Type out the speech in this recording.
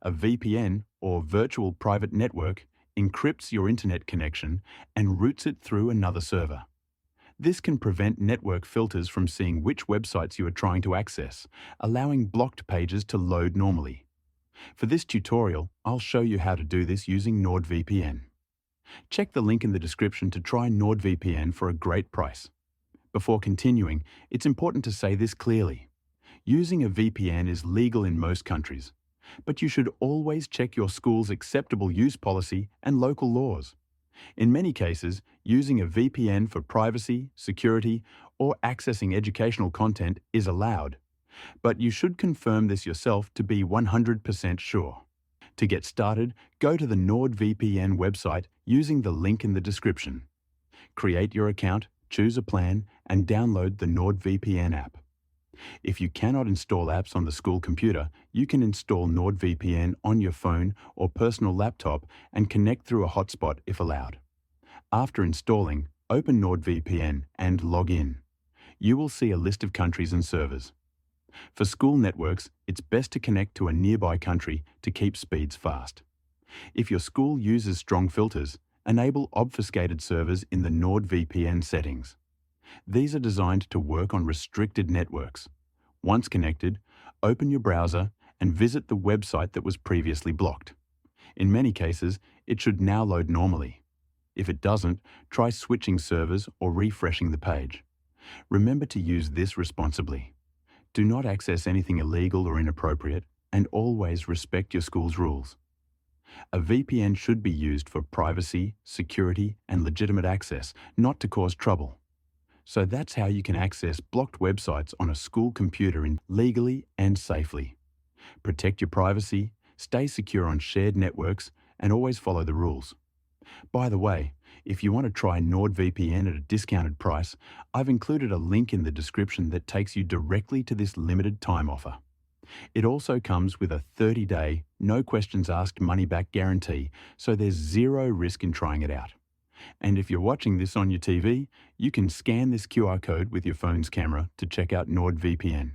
A VPN, or virtual private network, encrypts your internet connection and routes it through another server. This can prevent network filters from seeing which websites you are trying to access, allowing blocked pages to load normally. For this tutorial, I'll show you how to do this using NordVPN. Check the link in the description to try NordVPN for a great price. Before continuing, it's important to say this clearly. Using a VPN is legal in most countries, but you should always check your school's acceptable use policy and local laws. In many cases, using a VPN for privacy, security, or accessing educational content is allowed, but you should confirm this yourself to be 100% sure. To get started, go to the NordVPN website using the link in the description. Create your account, choose a plan, and download the NordVPN app. If you cannot install apps on the school computer, you can install NordVPN on your phone or personal laptop and connect through a hotspot if allowed. After installing, open NordVPN and log in. You will see a list of countries and servers. For school networks, it's best to connect to a nearby country to keep speeds fast. If your school uses strong filters, enable obfuscated servers in the NordVPN settings. These are designed to work on restricted networks. Once connected, open your browser and visit the website that was previously blocked. In many cases, it should now load normally. If it doesn't, try switching servers or refreshing the page. Remember to use this responsibly. Do not access anything illegal or inappropriate, and always respect your school's rules. A VPN should be used for privacy, security, and legitimate access, not to cause trouble. So that's how you can access blocked websites on a school computer legally and safely. Protect your privacy, stay secure on shared networks, and always follow the rules. By the way, if you want to try NordVPN at a discounted price, I've included a link in the description that takes you directly to this limited time offer. It also comes with a 30-day, no questions asked money-back guarantee, so there's zero risk in trying it out. And if you're watching this on your TV, you can scan this QR code with your phone's camera to check out NordVPN.